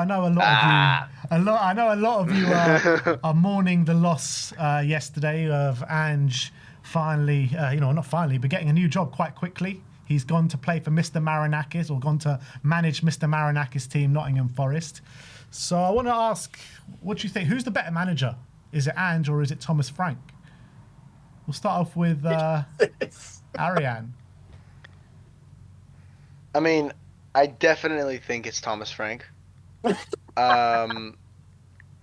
I know a lot of you. I know a lot of you are mourning the loss yesterday of Ange finally, not finally, but getting a new job quite quickly. He's gone to play for Mr. Marinakis, or gone to manage Mr. Marinakis' team, Nottingham Forest. So I want to ask, what do you think? Who's the better manager? Is it Ange or is it Thomas Frank? We'll start off with Ariane. I mean, I definitely think it's Thomas Frank.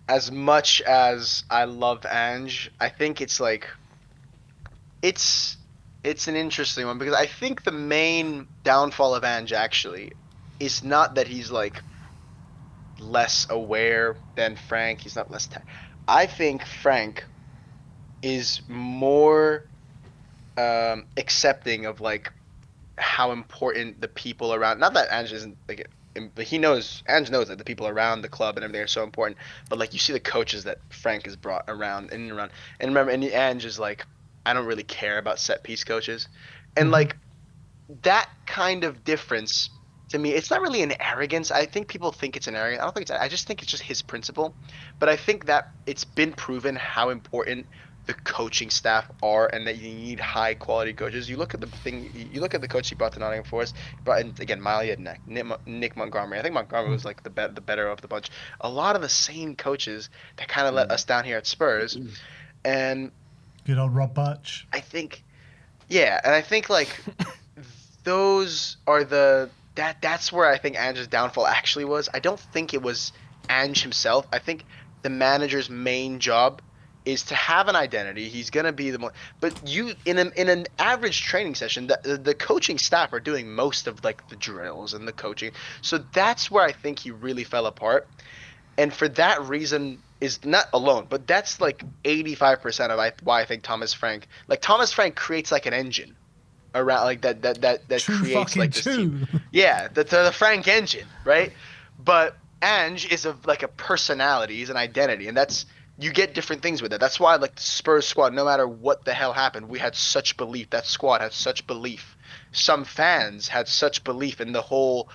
As much as I love Ange, I think it's like it's it's an interesting one because I think the main downfall of Ange actually is not that he's like less aware than Frank. He's not less. I think Frank is more accepting of like how important the people around. Not that Ange isn't like he knows. Ange knows that the people around the club and everything are so important. But like you see the coaches that Frank has brought around and around. And remember, and Ange is like, I don't really care about set piece coaches, and Mm-hmm. like that kind of difference to me, it's not really an arrogance. I think people think it's an arrogance. I don't think it's. I just think it's just his principle. But I think that it's been proven how important the coaching staff are, and that you need high quality coaches. You look at the thing. You look at the coach he brought to Nottingham Forest. He brought in again Miley and Nick Montgomery. I think Montgomery was like the better of the bunch. A lot of the same coaches that kind of let us down here at Spurs, and Good old Rob Birch. I think yeah, and I think like those are that's where I think Ange's downfall actually was. I don't think it was Ange himself. I think the manager's main job is to have an identity. He's gonna be the more, but you in an average training session, the coaching staff are doing most of like the drills and the coaching. So that's where I think he really fell apart. And for that reason is not alone, but that's like 85% of why I think Thomas Frank creates like an engine around like that True creates fucking like this team. true. Yeah, the Frank engine, right? But Ange is like a personality, he's an identity, and that's you get different things with it. That's why like the Spurs squad, no matter what the hell happened, we had such belief. That squad had such belief. Some fans had such belief in the whole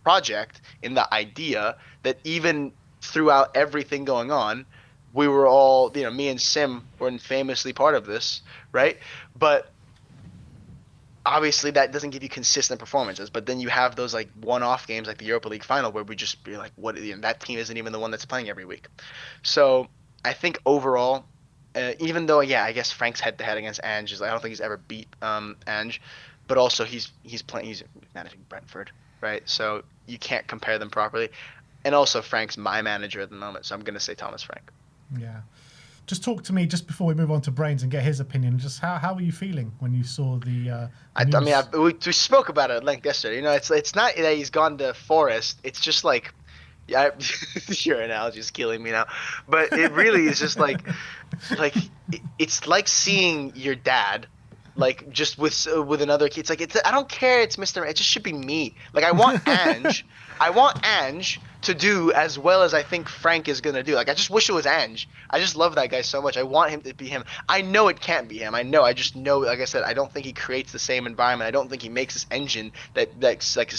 project, in the idea that even throughout everything going on, we were all, me and Sim were famously part of this, right? But obviously that doesn't give you consistent performances, but then you have those like one-off games like the Europa League final where we just be like, what, that team isn't even the one that's playing every week. So I think overall, even though yeah, I guess Frank's head-to-head against Ange I don't think he's ever beat Ange, but also he's managing Brentford, right? So you can't compare them properly. And also Frank's my manager at the moment, so I'm gonna say Thomas Frank. Yeah. Just talk to me just before we move on to Brains and get his opinion. Just how were you feeling when you saw the I mean, news? we spoke about it at length yesterday. It's not that he's gone to Forest. It's just like, yeah, your analogy is killing me now. But it really is just like it's like seeing your dad, like just with another kid. It's like I don't care. It's Mr. It just should be me. Like I want Ange. I want Ange to do as well as I think Frank is gonna do. Like I just wish it was Ange. I just love that guy so much. I want him to be him. I know it can't be him. I know. I just know. Like I said, I don't think he creates the same environment. I don't think he makes this engine that's like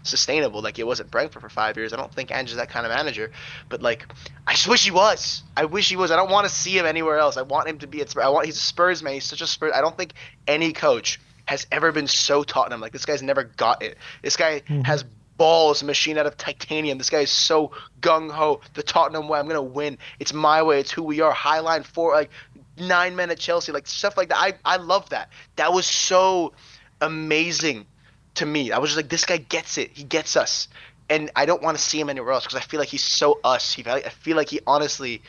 sustainable like it was at Brentford for 5 years. I don't think Ange is that kind of manager. But like, I just wish he was. I wish he was. I don't want to see him anywhere else. I want him to be at Spurs. He's a Spurs man. He's such a Spurs. I don't think any coach has ever been so Tottenham. Like this guy's never got it. This guy Mhm. has balls machined out of titanium. This guy is so gung ho. The Tottenham way. I'm gonna win. It's my way. It's who we are. High line four, like 9 men at Chelsea, like stuff like that. I love that. That was so amazing to me. I was just like, this guy gets it. He gets us. And I don't want to see him anywhere else because I feel like he's so us. I feel like he honestly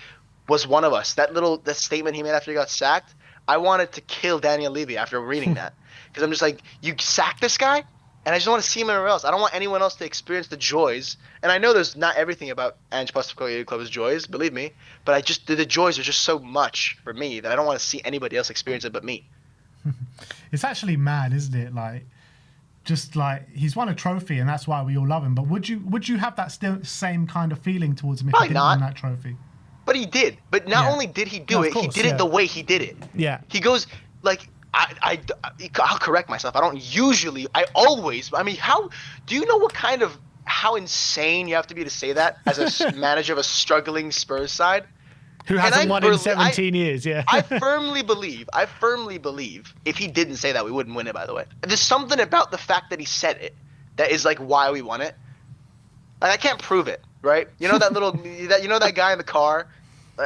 was one of us. That statement he made after he got sacked, I wanted to kill Daniel Levy after reading that because I'm just like, you sacked this guy, and I just don't want to see him anywhere else. I don't want anyone else to experience the joys. And I know there's not everything about Ange Postecoglou's club is joys, believe me, but I just the joys are just so much for me that I don't want to see anybody else experience it but me. It's actually mad, isn't it? Like, just like he's won a trophy, and that's why we all love him. But would you have that still same kind of feeling towards him if he Probably didn't win not. that trophy? But he did. But not Yeah. only did he No, do of it, he course. did it Yeah. the way he did it. Yeah. He goes like I'll correct myself. I don't usually. I always. I mean, how do you know what kind of how insane you have to be to say that as a manager of a struggling Spurs side. Who And hasn't won in 17 years, yeah. I firmly believe, if he didn't say that, we wouldn't win it, by the way. There's something about the fact that he said it that is like why we won it. Like, I can't prove it, right? You know that guy in the car?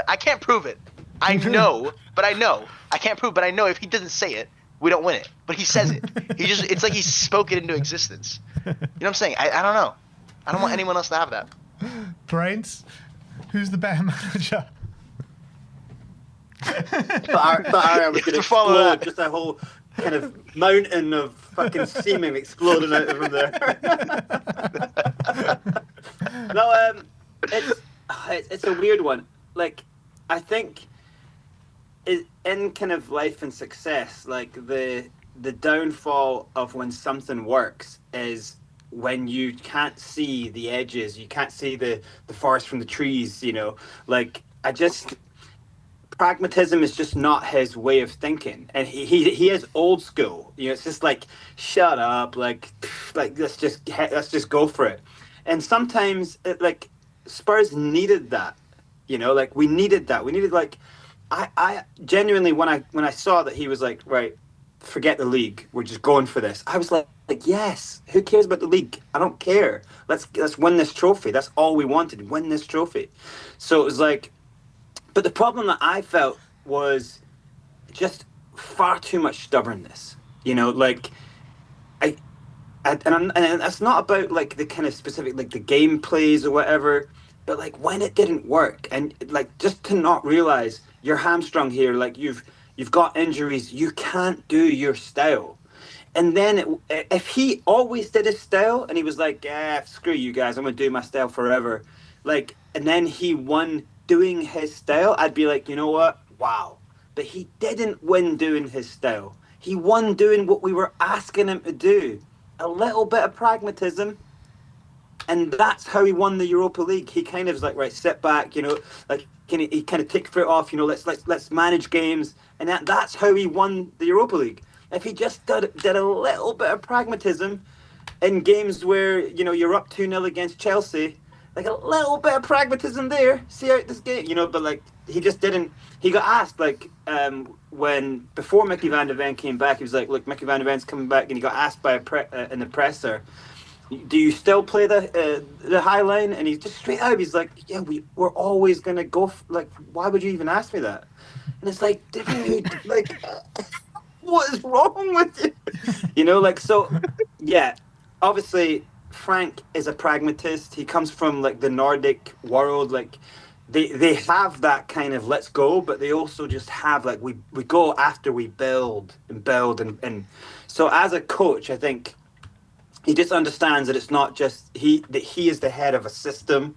I can't prove it. I know. I can't prove, but I know if he doesn't say it, we don't win it. But he says it. It's like he spoke it into existence. You know what I'm saying? I don't know. I don't want anyone else to have that. Brains, who's the better manager? But I was going to explode, just a whole kind of mountain of fucking semen exploding out of him there. No, it's a weird one. Like, I think in kind of life and success, like the downfall of when something works is when you can't see the edges, you can't see the forest from the trees, you know. Like, pragmatism is just not his way of thinking, and he is old school. You know, it's just like, shut up, like let's just go for it. And sometimes like Spurs needed that, you know, like we needed that. We needed, like, I genuinely, when I saw that he was like, right, forget the league, we're just going for this, I was like yes, who cares about the league? I don't care. Let's win this trophy. That's all we wanted, win this trophy. So it was like, but the problem that I felt was just far too much stubbornness. You know, like and that's not about like the kind of specific, like the game plays or whatever, but like when it didn't work, and like just to not realize you're hamstrung here, like you've got injuries, you can't do your style. And then if he always did his style and he was like, yeah, screw you guys, I'm gonna do my style forever, like, and then he won doing his style, I'd be like, you know what, wow. But he didn't win doing his style. He won doing what we were asking him to do. A little bit of pragmatism, and that's how he won the Europa League. He kind of was like, right, sit back, you know, like he kind of take foot off, you know, let's manage games, and that's how he won the Europa League. If he just did a little bit of pragmatism in games where, you know, you're up 2-0 against Chelsea, like a little bit of pragmatism there, see out this game, you know, but like he just didn't. He got asked, like, before Mickey van de Ven came back, he was like, look, Mickey van de Ven's coming back, and he got asked by in the presser, do you still play the high line? And he's just straight out, he's like, yeah, we're always gonna go. Like, why would you even ask me that? And it's like, dude, like, what is wrong with you? You know, like, so, yeah, obviously Frank is a pragmatist. He comes from like the Nordic world, like they have that kind of let's go, but they also just have like we go after we build and so as a coach, I think he just understands that it's not just he is the head of a system,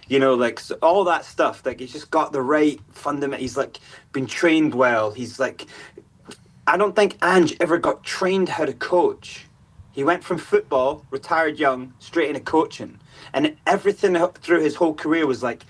you know, like, so all that stuff, like he's just got the right fundament. He's like been trained well. He's like, I don't think Ange ever got trained how to coach. He went from football, retired young, straight into coaching. And everything through his whole career was like,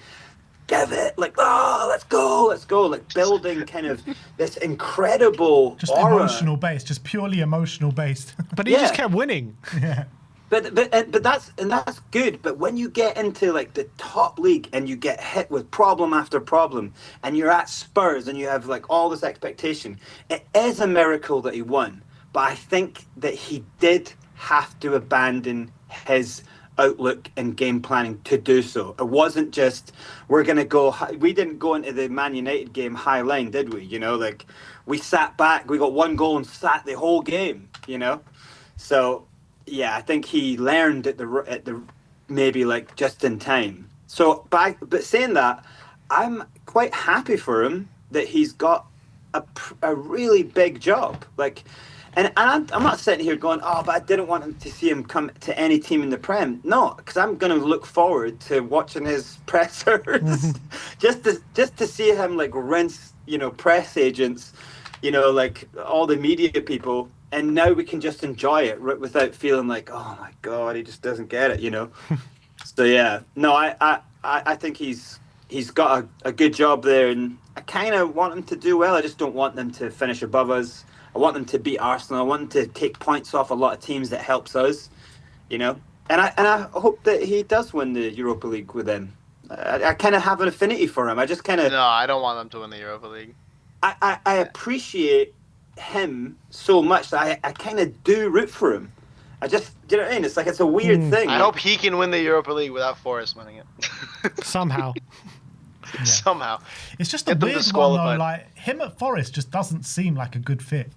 give it, like, oh, let's go, like building kind of this incredible just aura. Emotional based, just purely emotional based. But he just kept winning. Yeah. But that's good. But when you get into like the top league and you get hit with problem after problem, and you're at Spurs and you have like all this expectation, it is a miracle that he won. But I think that he did have to abandon his outlook and game planning to do so. It wasn't just, we're going to go, we didn't go into the Man United game high line, did we? You know, like we sat back, we got one goal and sat the whole game, you know? So, yeah, I think he learned at the maybe like just in time. So, but saying that, I'm quite happy for him that he's got a really big job. Like, and I'm not sitting here going, oh, but I didn't want him to see him come to any team in the Prem. No, because I'm going to look forward to watching his pressers, just to see him like rinse, you know, press agents, you know, like all the media people, and now we can just enjoy it without feeling like, oh my God, he just doesn't get it, you know. So yeah, no, I think he's got a good job there, and I kind of want him to do well. I just don't want them to finish above us. I want them to beat Arsenal. I want them to take points off a lot of teams that helps us, you know. And I hope that he does win the Europa League with them. I kind of have an affinity for him. I just kind of No, I don't want them to win the Europa League. I appreciate him so much that I kind of do root for him. I just, you know what I mean? It's like it's a weird thing. I hope he can win the Europa League without Forest winning it. Somehow. Somehow. It's just a Get them weird one disqualified. though. Like him at Forest just doesn't seem like a good fit.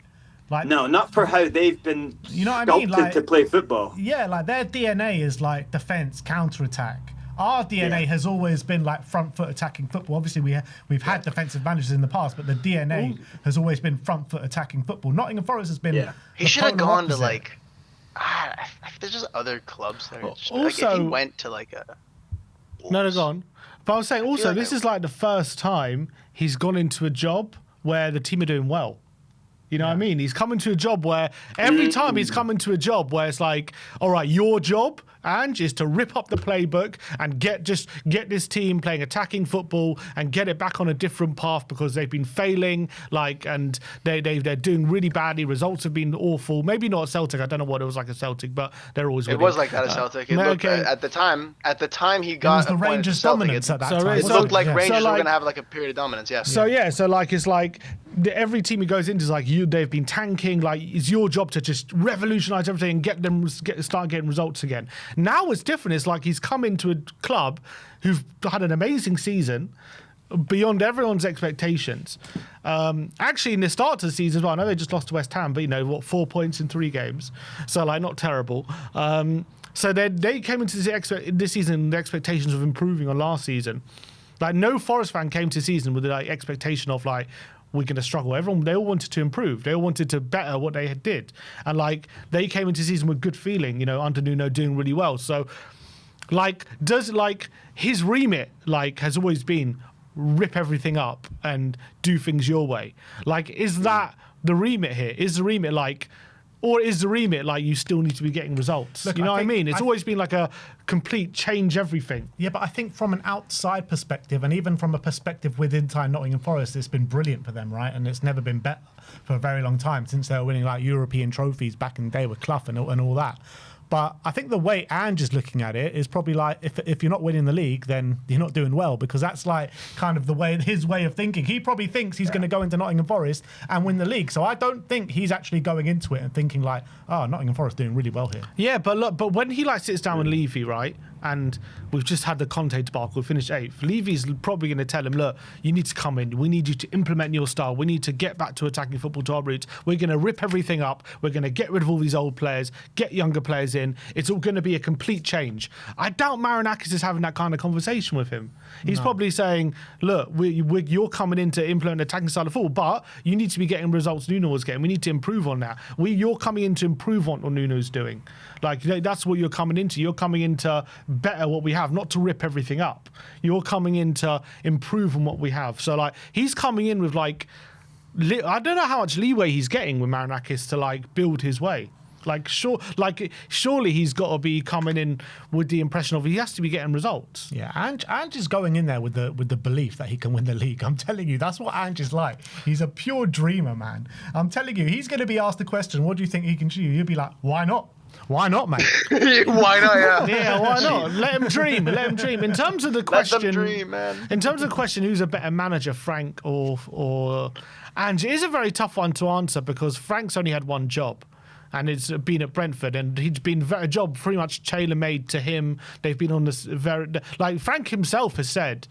Like No, not for how they've been You know what I mean? sculpted Like- to play football. yeah, like their DNA is like defense, counter attack. Our DNA Yeah. has always been like front foot attacking football. Obviously, we've had defensive managers in the past, but the DNA has always been front foot attacking football. Nottingham Forest has been. Yeah. He the should have polar gone to opposite. like. There's just other clubs that are just, like if Also- he went to like a. No, go on. But I was saying also, like this I- is like the first time he's gone into a job where the team are doing well. You know what I mean? He's come into a job where every time he's come into a job where it's like, all right, your job, Ange, is to rip up the playbook and get this team playing attacking football and get it back on a different path because they've been failing, like, and they're doing really badly. Results have been awful. Maybe not at Celtic. I don't know what it was like at Celtic, but they're always It winning. was like that at Celtic. It looked, okay. at the time he It got was the appointed to Rangers' Celtic, dominance at that so time. it It looked like Yeah. Rangers So, were like- gonna have like a period of dominance. Yes. So yeah, so like it's like every team he goes into is like they've been tanking. Like it's your job to just revolutionise everything and start getting results again. Now it's different. It's like he's come into a club who've had an amazing season beyond everyone's expectations. Actually, in the start of the season as well, I know they just lost to West Ham, but 4 points in 3 games, so like not terrible. So they came into this season the expectations of improving on last season. Like no Forest fan came to the season with the expectation of like we're going to struggle. They all wanted to improve. They all wanted to better what they did, and like they came into the season with good feeling. Under Nuno doing really well. So like does like his remit like has always been rip everything up and do things your way. Like is that the remit here? Is the remit like? Or is the remit like you still need to be getting results? Look, You know I what I think- mean? It's always been like a complete change everything. Yeah, but I think from an outside perspective, and even from a perspective within Nottingham Forest, it's been brilliant for them, right? And it's never been better for a very long time since they were winning like European trophies back in the day with Clough and all that. But I think the way Ange is looking at it is probably like if you're not winning the league, then you're not doing well, because that's like kind of his way of thinking. He probably thinks he's going to go into Nottingham Forest and win the league. So I don't think he's actually going into it and thinking like, oh, Nottingham Forest doing really well here. Yeah, but look, but when he like sits down with Levy, right, and we've just had the Conte debacle, finished 8th, Levy's probably going to tell him, look, you need to come in, we need you to implement your style, we need to get back to attacking football to our roots, we're going to rip everything up, we're going to get rid of all these old players, get younger players in, it's all going to be a complete change. I doubt Marinakis is having that kind of conversation with him. He's probably saying, look, you're coming in to implement an attacking style of football, but you need to be getting results Nuno was getting. We need to improve on that. You're coming in to improve on what Nuno's doing. Like, that's what you're coming into. You're coming in to better what we have, not to rip everything up. You're coming in to improve on what we have. So, like, he's coming in with, like, I don't know how much leeway he's getting with Marinakis to, like, build his way. Surely he's got to be coming in with the impression of he has to be getting results. Yeah, Ange is going in there with the belief that he can win the league. I'm telling you, that's what Ange is like. He's a pure dreamer, man. I'm telling you, he's going to be asked the question, what do you think he can achieve? You'll be like, why not? Why not, mate? Why not? Yeah. Yeah, why not? Let him dream. Let him dream. In terms of the question, Let them dream, man. In terms of the question, who's a better manager, Frank or Ange? It is a very tough one to answer because Frank's only had one job. And it's been at Brentford, and he's been a job pretty much tailor-made to him. They've been on this like Frank himself has said,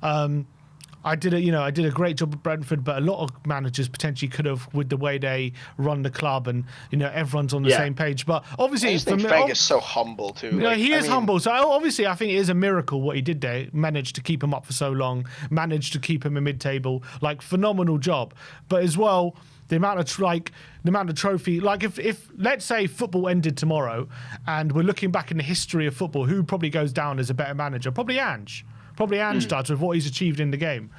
I did a great job at Brentford, but a lot of managers potentially could have with the way they run the club, and everyone's on the same page. But obviously, I just think Frank is so humble too. He is humble. So obviously, I think it is a miracle what he did there. Managed to keep him up for so long. Managed to keep him in mid-table. Like phenomenal job. But as well, the amount of trophy. Like if let's say football ended tomorrow, and we're looking back in the history of football, who probably goes down as a better manager? Probably Ange. Probably Ange does with what he's achieved in the game.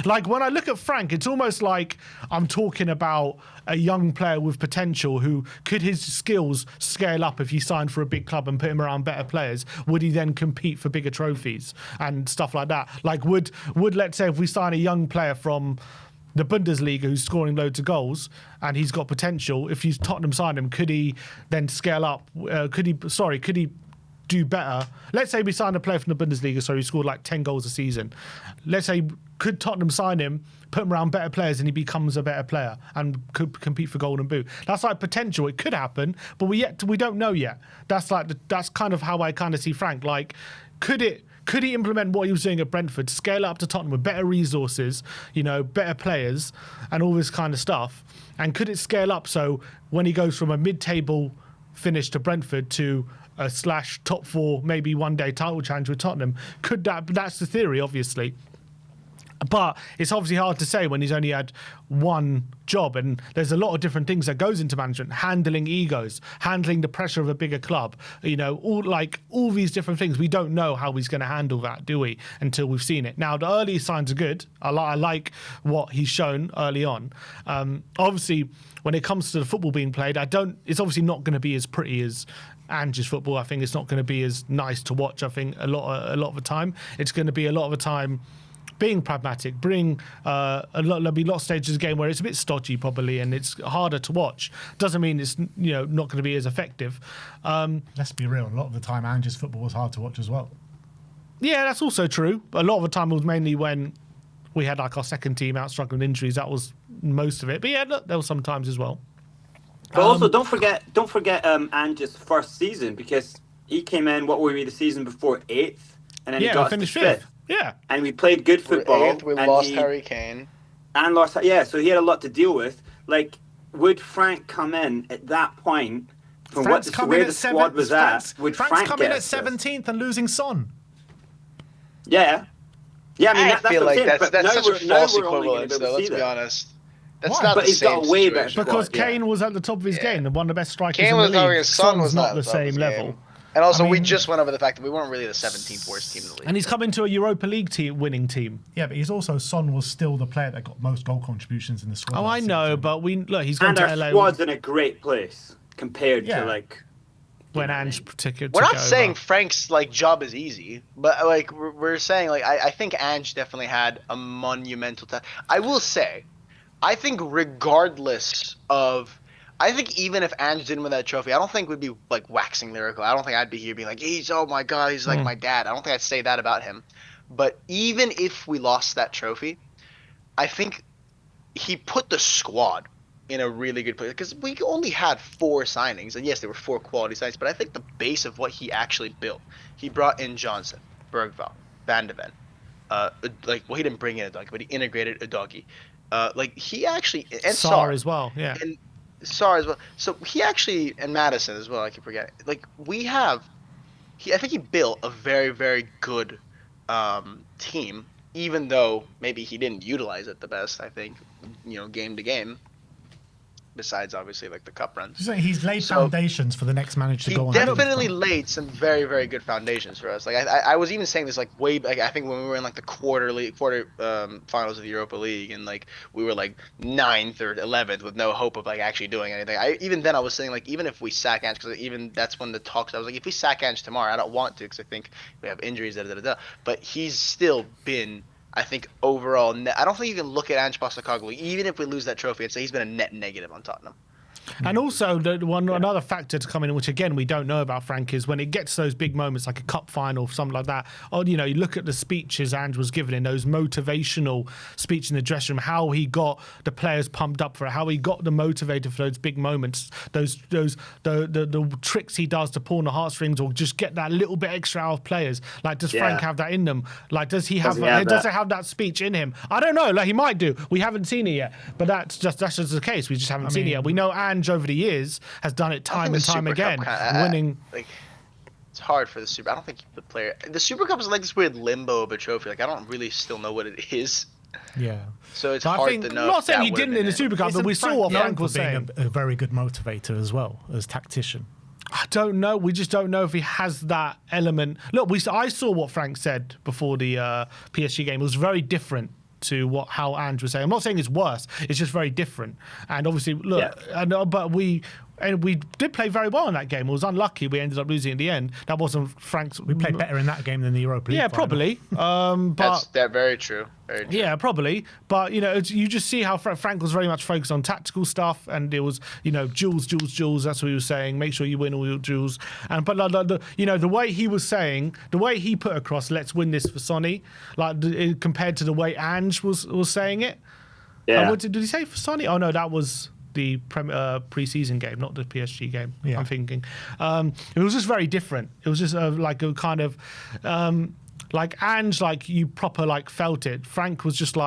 Like when I look at Frank, it's almost like I'm talking about a young player with potential who could his skills scale up if he signed for a big club and put him around better players. Would he then compete for bigger trophies and stuff like that? Like would let's say if we sign a young player from the Bundesliga who's scoring loads of goals and he's got potential, if Tottenham signed him, could he then scale up? Could he do better. Let's say we signed a player from the Bundesliga, so he scored like 10 goals a season. Let's say, could Tottenham sign him, put him around better players, and he becomes a better player and could compete for Golden Boot? That's like potential. It could happen, but we don't know yet. That's kind of how I kind of see Frank. Like, could he implement what he was doing at Brentford, scale up to Tottenham with better resources, better players, and all this kind of stuff? And could it scale up so when he goes from a mid-table finish to Brentford to a / top 4, maybe one day title challenge with Tottenham? That's the theory, obviously. But it's obviously hard to say when he's only had one job, and there's a lot of different things that goes into management: handling egos, handling the pressure of a bigger club, all these different things. We don't know how he's going to handle that, do we, until we've seen it. Now, the early signs are good. I like what he's shown early on. Obviously, when it comes to the football being played, it's obviously not going to be as pretty as Ange's football. I think it's not going to be as nice to watch. I think a lot of the time it's going to be a lot of the time being pragmatic, there'll be lots of stages of the game where it's a bit stodgy probably and it's harder to watch. Doesn't mean it's not going to be as effective. Let's be real, a lot of the time Ange's football was hard to watch as well. Yeah, that's also true. A lot of the time it was mainly when we had like our second team out struggling with injuries. That was most of it. But yeah, look, there were some times as well. But also don't forget Ange's first season, because he came in, what were we the season before, 8th, and then he got finished us to 5th. Yeah, and we played good football. We lost Harry Kane. And lost, so he had a lot to deal with. Like, would Frank come in at that point from where the squad was at? Would Frank's Frank coming get at 17th and losing Son? Yeah. Yeah, I mean, I feel like that's such a false equivalence, though, let's be honest. That's Why? not But the he's same got a way better situation. because squad, yeah. Kane was at the top of his game, and one of the best strikers Kane in was the not, league. his son was not the at top of same his level. game. And also, I we mean- just went over the fact that we weren't really the 17th worst team in the league. And he's come into a Europa League winning team. Yeah, but Son was still the player that got most goal contributions in the squad. Oh, I last know, season. but he's gone And to our LA squad's in a great place compared Yeah. to, like... when Ange particularly. We're not saying Frank's job is easy, but we're saying I think Ange definitely had a monumental task. I will say, I think regardless of, I think even if Ange didn't win that trophy, I don't think we'd be waxing lyrical. I don't think I'd be here being like, oh my god, he's like my dad. I don't think I'd say that about him. But even if we lost that trophy, I think he put the squad in a really good place, because we only had 4 signings, and yes, there were 4 quality signings, but I think the base of what he actually built, he brought in Johnson, Bergvall, Van de Ven, he didn't bring in a doggy, but he integrated a doggy, he actually, and Sarr as well, yeah, and Sarr as well. So he actually, and Madison as well, I keep forgetting. I think he built a very, very good team, even though maybe he didn't utilize it the best. I think, game to game. Besides, obviously, the cup runs. He's laid foundations for the next manager to go on. He definitely laid some very, very good foundations for us. I was even saying this way back. I think when we were in the quarter finals of the Europa League, and we were 9th or 11th with no hope of actually doing anything. Even then I was saying even if we sack Ange, because even that's when the talks. I was if we sack Ange tomorrow, I don't want to, because I think we have injuries. But he's still been. I think overall, I don't think you can look at Ange Postecoglou, even if we lose that trophy, and say he's been a net negative on Tottenham. And also, another factor to come in, which again we don't know about Frank, is when it gets to those big moments like a cup final, something like that. Or you look at the speeches Ange was giving in those motivational speeches in the dressing room, how he got the players pumped up for it, how he got them motivated for those big moments, the tricks he does to pull on the heartstrings or just get that little bit extra out of players. Does Frank have that in them? Does he have? Does it have that speech in him? I don't know. He might do. We haven't seen it yet, but that's just the case. We just haven't seen it yet. We know Ange over the years has done it time and time again, winning. It's hard for the Super. I don't think the Super Cup is this weird limbo of a trophy. I don't really still know what it is. Yeah. So it's hard to know. I'm not saying he didn't in the Super Cup, but we saw what Frank was saying. A very good motivator as well as tactician. I don't know. We just don't know if he has that element. Look, I saw what Frank said before the PSG game. It was very different to how Ange was saying. I'm not saying it's worse. It's just very different. And obviously, look, but and we did play very well in that game. It was unlucky we ended up losing in the end. That wasn't Frank's. We played better in that game than the Europa League. Yeah, final. probably. That's very true. Very true. Yeah, probably. But, you just see how Frank was very much focused on tactical stuff, and it was, duels. That's what he was saying. Make sure you win all your duels. But the way he was saying, the way he put across, let's win this for Sonny, compared to the way Ange was saying it. Yeah. Did he say for Sonny? Oh, no, that was the pre-season game, not the PSG game. Yeah. I'm thinking. It was just very different. It was just like a kind of... like Ange, you proper felt it. Frank was just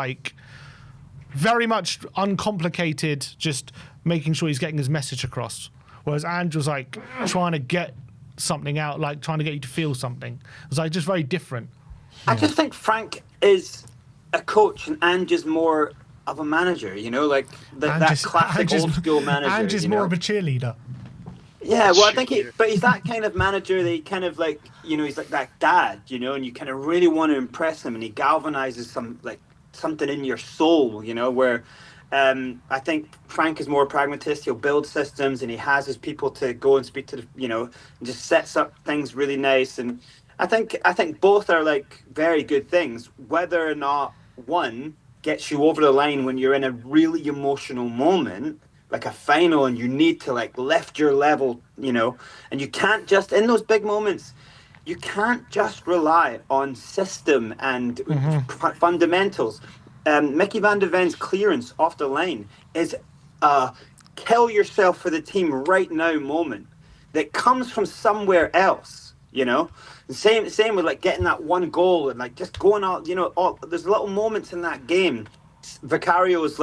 very much uncomplicated, just making sure he's getting his message across. Whereas Ange was trying to get something out, trying to get you to feel something. It was just very different. I just think Frank is a coach and Ange is more of a manager, that classic old school manager. Ange is more of a cheerleader. Yeah, well, I think but he's that kind of manager that he kind of he's like that dad, and you kind of really want to impress him, and he galvanizes something in your soul, where I think Frank is more pragmatist. He'll build systems, and he has his people to go and speak to and just sets up things really nice. And I think both are very good things. Whether or not one gets you over the line when you're in a really emotional moment, like a final, and you need to lift your level, and you can't just, in those big moments, you can't just rely on system and fundamentals. Mickey van de Ven's clearance off the line is a kill yourself for the team right now moment that comes from somewhere else, Same with getting that one goal and just going out, there's little moments in that game. Vicario's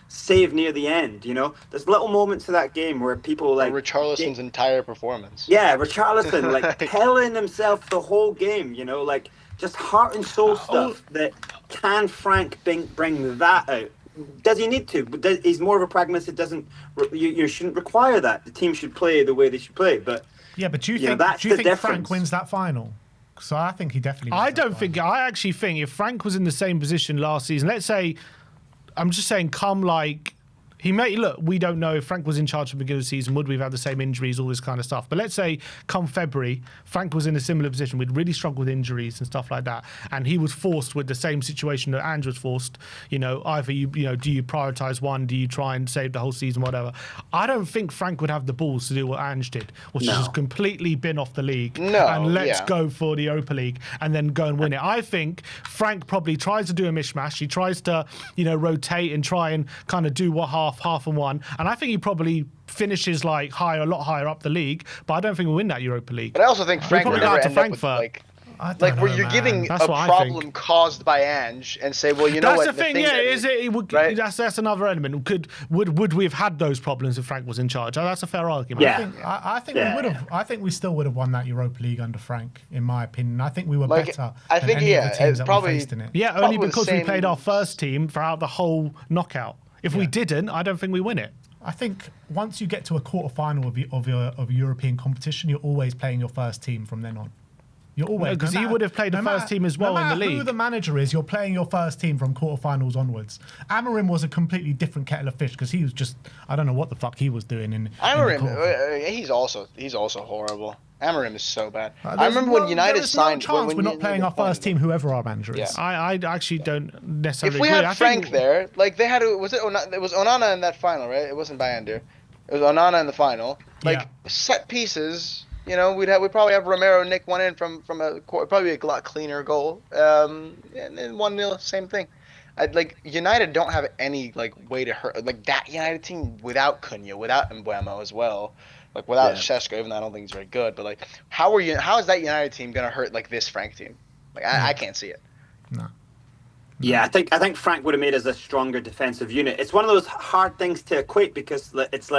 save near the end, There's little moments of that game where people Richarlison's entire performance. Yeah, Richarlison telling himself the whole game, just heart and soul stuff. That can Frank bring that out? Does he need to? But he's more of a pragmatist. You shouldn't require that. The team should play the way they should play. But do you think Frank wins that final? So I think he definitely wins. I actually think if Frank was in the same position last season, let's say, I'm just saying, he may look. We don't know if Frank was in charge from the beginning of the season. Would we have had the same injuries, all this kind of stuff? But let's say, come February, Frank was in a similar position. We'd really struggled with injuries and stuff like that, and he was forced with the same situation that Ange was forced. Either do you prioritise one? Do you try and save the whole season? Whatever. I don't think Frank would have the balls to do what Ange did, which is just completely bin off the league and let's go for the Europa League and then go and win it. I think Frank probably tries to do a mishmash. He tries to rotate and try and kind of do what half and one, and I think he probably finishes a lot higher up the league, but I don't think we'll win that Europa League. But I also think Frank would never end up with where you're giving a problem caused by Ange and say, well, that's the thing. Right? That's another element. Would we have had those problems if Frank was in charge? That's a fair argument. Yeah. I think we would have. I think we still would have won that Europa League under Frank, in my opinion. I think we were better. I think than any of the teams that we faced in it. Yeah, only because we played our first team throughout the whole knockout. If we didn't, I don't think we win it. I think once you get to a quarter-final of European competition, you're always playing your first team from then on. You're always, because he would have played the first team as well in the league. No matter who the manager is, you're playing your first team from quarterfinals onwards. Amorim was a completely different kettle of fish because he was just, I don't know what the fuck he was doing in Amorim, he's also horrible. Amorim is so bad. I remember when United signed. There's no chance we're not playing our first team, whoever our manager is. Yeah. I actually don't necessarily. If we had Frank there, they had, it was Onana in that final, right? It wasn't Bayander. It was Onana in the final. Set pieces. We'd probably have Romero nick one in from probably a lot cleaner goal. And then 1-0, same thing. United don't have any way to hurt that United team without Cunha, without Mbeumo as well. Without Šeško, even though I don't think he's very good, but how is that United team gonna hurt this Frank team? I can't see it. No. Yeah, I think Frank would have made us a stronger defensive unit. It's one of those hard things to equate because it's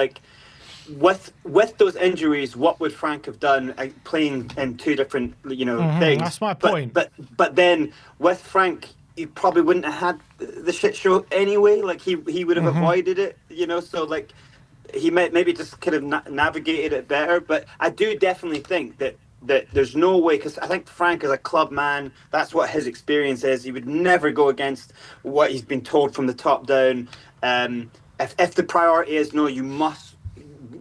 with those injuries, what would Frank have done playing in two different things? That's my point. But then with Frank, you probably wouldn't have had the shit show anyway. He would have avoided it. So he maybe just could have navigated it better. But I do definitely think that there's no way, because I think Frank is a club man. That's what his experience is. He would never go against what he's been told from the top down. If the priority is, no, you must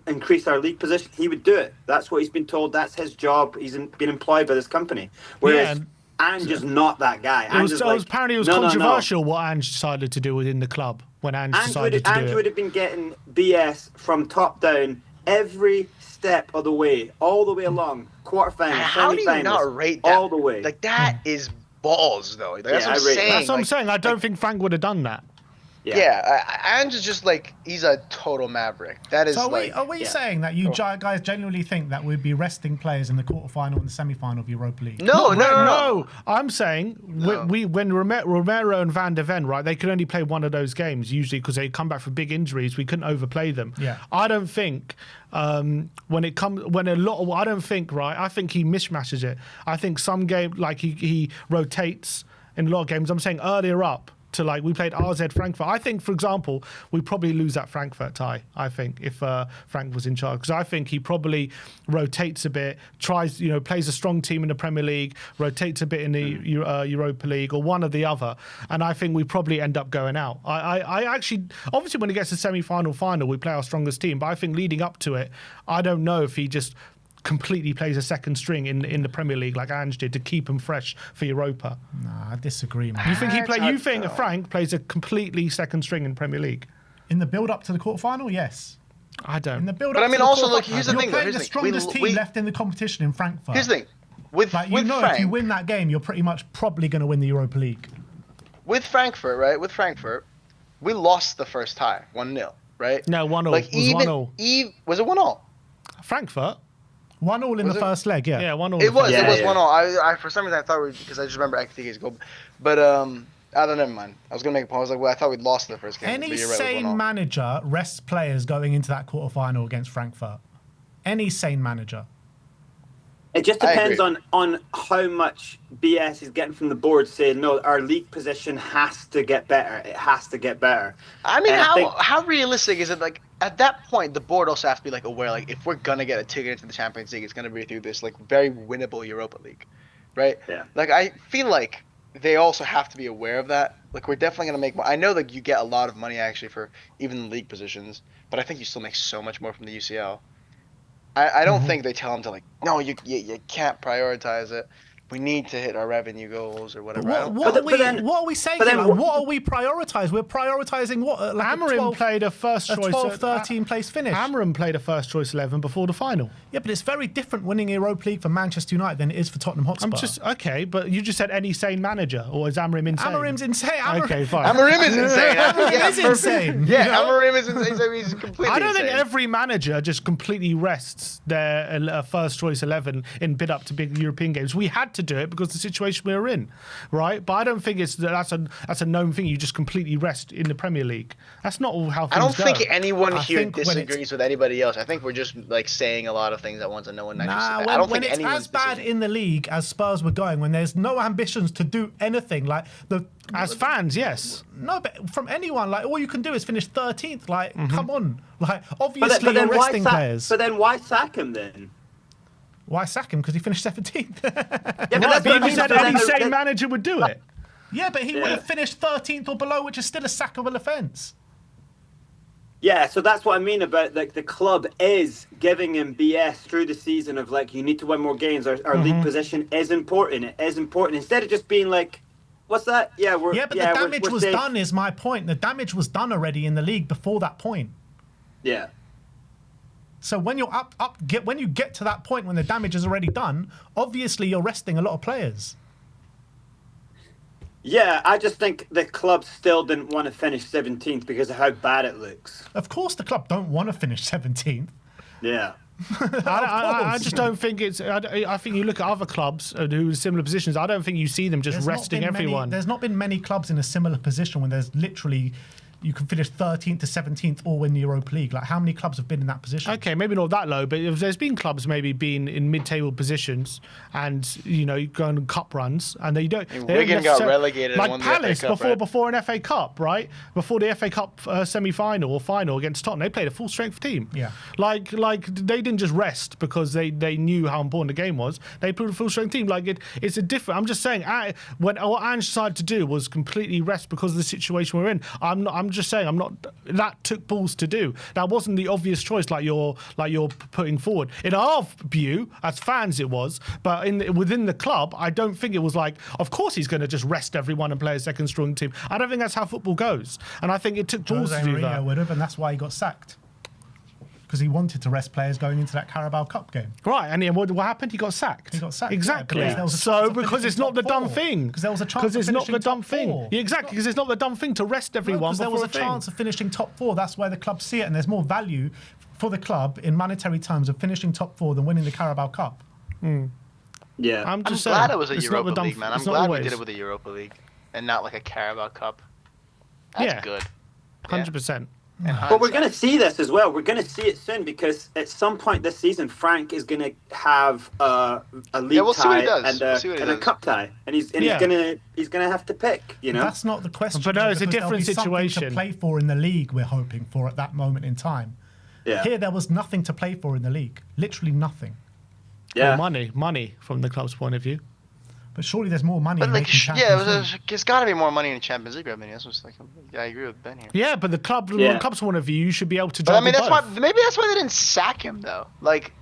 increase our league position, he would do it. That's what he's been told. That's his job. He's been employed by this company. Whereas Ange is not that guy. Apparently it was controversial what Ange decided to do within the club when Ange decided to do it. Ange would have been getting BS from top down every step of the way, all the way along. Quarterfinals, How do you not rate that? All the way. Like, that is balls, though. Like, that's what I'm saying. That's what I'm saying. I don't think Frank would have done that. Ange is just like, he's a total maverick. That is. So are we saying that you guys genuinely think that we'd be resting players in the quarterfinal and the semi-final of Europa League? No. I'm saying when Romero and Van de Ven, right, they could only play one of those games usually because they come back for big injuries. We couldn't overplay them. Yeah. I don't think I think he mishmashes it. I think some game like he rotates in a lot of games. I'm saying earlier up. To like we played RZ Frankfurt. I think, for example, we probably lose that Frankfurt tie. I think if Frank was in charge, because I think he probably rotates a bit, tries plays a strong team in the Premier League, rotates a bit in the Europa League or one or the other, and I think we probably end up going out. I actually, obviously, when it gets to semi-final, final, we play our strongest team, but I think leading up to it, I don't know if he just completely plays a second string in the Premier League like Ange did to keep him fresh for Europa. Nah, I disagree, man. You think Frank plays a completely second string in Premier League? In the build-up to the quarterfinal, yes. I don't. In the build-up but I mean, to the also, quarterfinal, look, here's the thing. You're playing the strongest team left in the competition in Frankfurt. Here's the thing. With Frank, if you win that game, you're pretty much probably going to win the Europa League. With Frankfurt, right? With Frankfurt, we lost the first tie, 1-0, right? No, 1-0. Like, it was 1-0. Was it 1-0? Frankfurt? 1-0 in the first leg, yeah. Yeah, 1-0. It was 1-0. I for some reason I thought because I just remember Ektiki's goal. But never mind. I was gonna make a point. I was like, well, I thought we'd lost the first game. Any sane manager rests players going into that quarterfinal against Frankfurt. Any sane manager. It just depends on how much BS is getting from the board saying, no, our league position has to get better. It has to get better. I mean, how realistic is it? Like, at that point, the board also has to be like aware, like, if we're going to get a ticket into the Champions League, it's going to be through this, like, very winnable Europa League, right? Yeah. Like, I feel like they also have to be aware of that. Like, we're definitely going to make more. I know, like, you get a lot of money, actually, for even the league positions, but I think you still make so much more from the UCL. I don't think they tell them to, like, no, you can't prioritize it. We need to hit our revenue goals or whatever. What are we saying? What are we prioritising? We're prioritising what? Like Amarim played a first choice. 12-13 place finish. Amarim played a first choice 11 before the final. Yeah, but it's very different winning Europa League for Manchester United than it is for Tottenham Hotspur. Okay, but you just said any sane manager, or is Amarim insane? Amarim's insane. Okay, fine. Amarim is insane. Amarim is insane. Yeah, Amarim is insane. He's completely I don't insane. think every manager just completely rests their first choice 11 in bid up to big European games. We had to do it because the situation we were in, right? But I don't think that's a known thing. You just completely rest in the Premier League. That's not how things go. I don't think anyone here disagrees with anybody else. I think we're just like saying a lot of things at once and no one actually. I don't think it's as bad in the league as Spurs were going, when there's no ambitions to do anything, like as fans, yes. No, but from anyone, like all you can do is finish 13th. Like, come on, like obviously you're resting players. But then why sack him then? Why sack him? Because he finished 17th. Yeah, but you said any sane manager would do it. Yeah, but he would have finished 13th or below, which is still a sackable offence. Yeah, so that's what I mean about like the club is giving him BS through the season of like, you need to win more games. Our league position is important. It is important. Instead of just being like, what's that? The damage was done is my point. The damage was done already in the league before that point. Yeah. So when you're when you get to that point when the damage is already done, obviously you're resting a lot of players. Yeah, I just think the club still didn't want to finish 17th because of how bad it looks. Of course the club don't want to finish 17th. Yeah. I just don't think it's. I think you look at other clubs who are in similar positions. I don't think you see them just resting everyone. There's not been many clubs in a similar position when there's literally. You can finish 13th to 17th or win the Europa League. Like, how many clubs have been in that position? Okay, maybe not that low, but there's been clubs maybe being in mid-table positions and, going on cup runs, and they don't. Wigan got relegated like and won Palace the FA Cup, before an FA Cup, right? Before the FA Cup semi-final or final against Tottenham, they played a full-strength team. Yeah. Like they didn't just rest because they knew how important the game was. They played a full-strength team. Like it's a different. I'm just saying, what Ange decided to do was completely rest because of the situation we're in. I'm I'm just saying, that took balls to do. That wasn't the obvious choice like you're putting forward. In our view, as fans, it was, but within the club, I don't think it was like, of course he's going to just rest everyone and play a second string team. I don't think that's how football goes. And I think it took balls to do that. Would have, and that's why he got sacked. Because he wanted to rest players going into that Carabao Cup game. Right, and what happened? He got sacked. He got sacked. Exactly. Yeah, because it's not the dumb thing. Because there was a chance of not the dumb finishing top thing. four. Yeah, exactly, because it's not the dumb thing to rest everyone. Because there was a chance of finishing top 4. That's where the club see it, and there's more value for the club in monetary terms of finishing top 4 than winning the Carabao Cup. Yeah, I'm just glad saying, it was a it's Europa not the dumb- League, man. I'm it's not glad we always. did it with a Europa League and not like a Carabao Cup. That's good. 100%. But we're going to see this as well. We're going to see it soon because at some point this season, Frank is going to have a league tie and a cup tie, and he's going to have to pick. You know, that's not the question. But no, it's a different situation to play for in the league. We're hoping for at that moment in time. Yeah. Here there was nothing to play for in the league. Literally nothing. Yeah, well, money from the club's point of view. But surely there's more money. But in like, making Champions League. there's got to be more money in the Champions League revenue. That's what's like. I agree with Ben here. Yeah, but the club's point of view, you should be able to. But I mean, juggle both. maybe that's why they didn't sack him though. Like,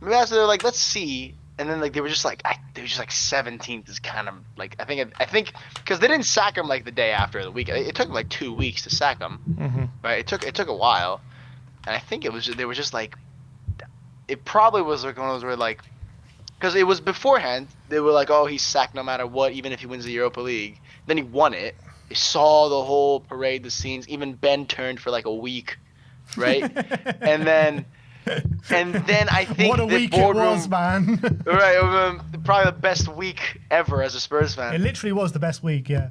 maybe that's why they're like, let's see, and then like they were just like 17th is kind of like I think because they didn't sack him like the day after the weekend. It took like 2 weeks to sack him. Right? It took a while, and I think they were just like, it probably was like one of those where like. Because it was beforehand, they were like, oh, he's sacked no matter what, even if he wins the Europa League. Then he won it. They saw the whole parade, the scenes. Even Ben turned for like a week, right? and then I think what a week it was, man. right, probably the best week ever as a Spurs fan. It literally was the best week, yeah.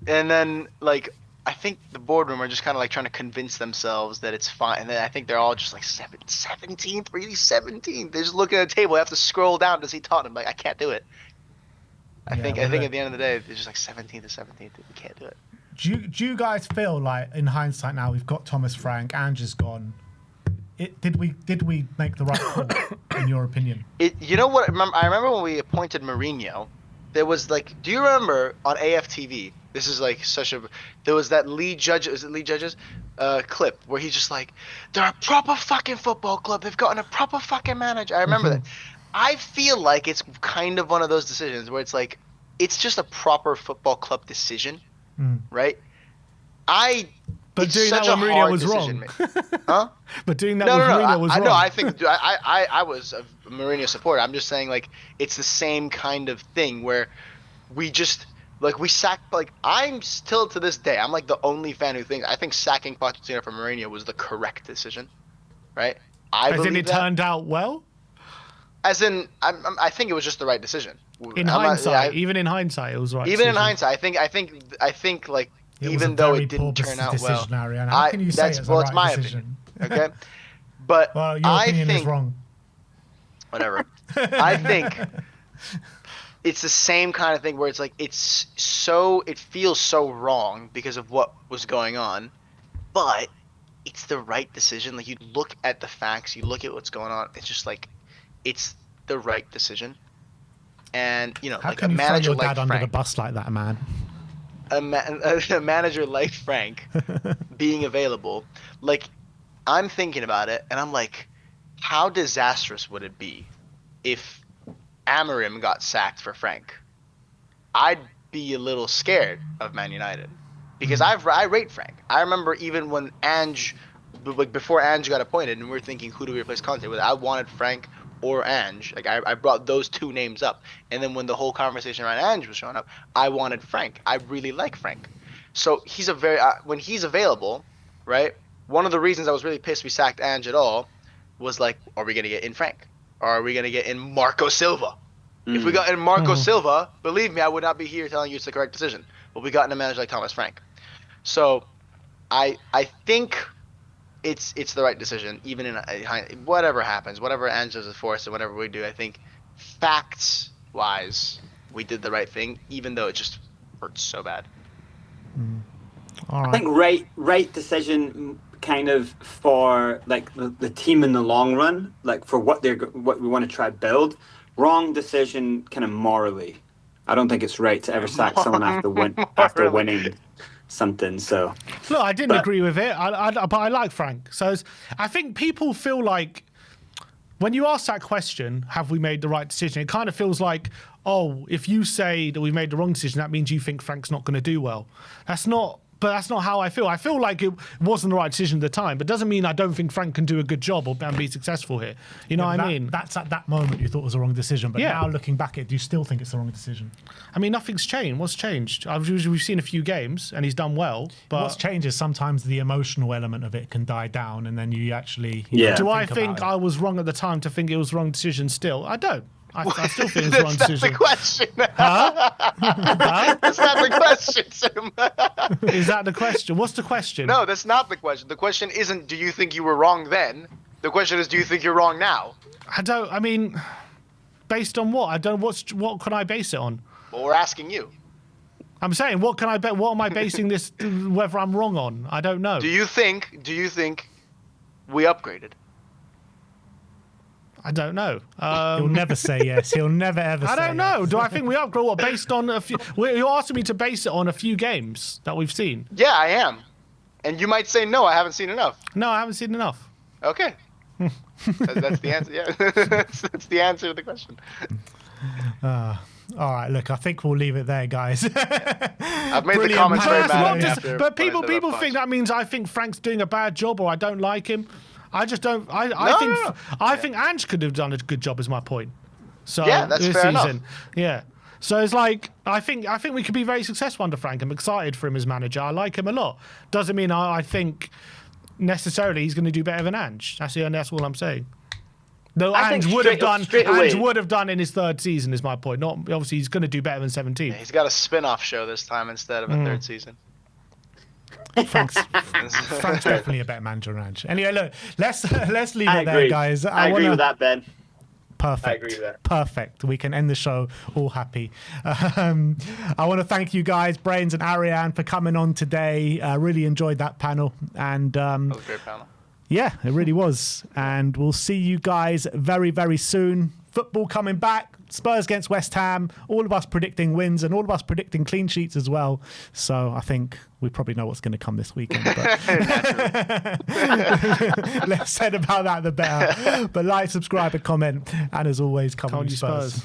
And then like I think the boardroom are just kind of like trying to convince themselves that it's fine. And then I think they're all just like 17th, really 17th. They're just looking at the table. They have to scroll down to see Tottenham. Like, I can't do it. I think at the end of the day, they're just like 17th to 17th. We can't do it. Do you guys feel like, in hindsight now, we've got Thomas Frank, Ange is gone. Did we make the right call, in your opinion? You know what? I remember when we appointed Mourinho, there was like, do you remember on AFTV? This is like there was that Lee Judges clip where he's just like, they're a proper fucking football club. They've gotten a proper fucking manager. I remember that. I feel like it's kind of one of those decisions where it's like, it's just a proper football club decision, right? But doing that with Mourinho was wrong. Huh? But doing that with Mourinho was wrong. No, I think I was a Mourinho supporter. I'm just saying like it's the same kind of thing where we just like we sacked like I'm still to this day I'm like the only fan who thinks I think sacking Pochettino from Mourinho was the correct decision, right? As in it turned out well. As in I think it was just the right decision. In hindsight, even in hindsight, it was right. Even in hindsight, I think like. Even though it didn't turn out well, how can you say it's it's my decision? Opinion. Okay, but well, your opinion is wrong. Whatever. I think it's the same kind of thing where it's like it feels so wrong because of what was going on, but it's the right decision. Like you look at the facts, you look at what's going on. It's just like it's the right decision, and you know, how like can a you manager throw your dad like under Frank, the bus like that, man? A manager like Frank being available, like I'm thinking about it and I'm like, how disastrous would it be if Amorim got sacked for Frank? I'd be a little scared of Man United because I rate Frank. I remember even when Ange, like before Ange got appointed and we were thinking who do we replace Conte with, I wanted Frank or Ange. Like I brought those two names up, and then when the whole conversation around Ange was showing up, I wanted Frank. I really like Frank, so he's when he's available, right? One of the reasons I was really pissed we sacked Ange at all was like, are we gonna get in Frank, or are we gonna get in Marco Silva? If we got in Marco Silva, believe me, I would not be here telling you it's the correct decision. But we got in a manager like Thomas Frank, so I think. It's the right decision, even in whatever happens, whatever Ange does for us, and whatever we do. I think, facts-wise, we did the right thing, even though it just hurts so bad. All right. I think right decision, kind of for like the team in the long run, like for what we want to try to build. Wrong decision, kind of morally. I don't think it's right to ever sack someone after winning something. So Look, I didn't agree with it, but I like Frank. So I think people feel like when you ask that question, have we made the right decision? It kind of feels like, oh, if you say that we made the wrong decision, that means you think Frank's not going to do well. But that's not how I feel. I feel like it wasn't the right decision at the time, but doesn't mean I don't think Frank can do a good job and be successful here. You know what I mean? That's at that moment you thought it was the wrong decision, but now looking back at it, do you still think it's the wrong decision? I mean, nothing's changed. What's changed? We've seen a few games, and he's done well. But what's changed is sometimes the emotional element of it can die down, and then you actually... Do I think I was wrong at the time to think it was the wrong decision still? I don't. I still think it's the wrong decision. That's not the question. That's not the question, Sim. Is that the question? What's the question? No, that's not the question. The question isn't, do you think you were wrong then? The question is, do you think you're wrong now? I mean, based on what? I don't. What can I base it on? Well, we're asking you. I'm saying, what can I bet? What am I basing this? Whether I'm wrong on? I don't know. Do you think we upgraded? I don't know. He'll never say yes. He'll never ever say I don't know. Do I think we upgrade? What, based on a few... You're asking me to base it on a few games that we've seen. Yeah, I am. And you might say, no, I haven't seen enough. No, I haven't seen enough. Okay. That's the answer. Yeah, that's the answer to the question. All right, look, I think we'll leave it there, guys. I've made the comments very bad. But people think that means I think Frank's doing a bad job or I don't like him. I just don't. I think Ange could have done a good job. Is my point. So yeah, that's fair enough. Yeah. So it's like I think we could be very successful under Frank. I'm excited for him as manager. I like him a lot. Doesn't mean I think necessarily he's going to do better than Ange. That's all I'm saying. Though Ange would have done in his third season is my point. Not obviously he's going to do better than 17. Yeah, he's got a spin-off show this time instead of a third season. Frank's definitely a better manager than Ange. Anyway, look, let's leave it there, guys. I agree with that, Ben. Perfect. I agree with that. Perfect. We can end the show all happy. I want to thank you guys, Brains and Ariane, for coming on today. Really enjoyed that panel. And that was a great panel. Yeah, it really was. And we'll see you guys very, very soon. Football coming back. Spurs against West Ham. All of us predicting wins and all of us predicting clean sheets as well. So I think we probably know what's going to come this weekend. But less said about that, the better. But like, subscribe, and comment. And as always, come on, you Spurs.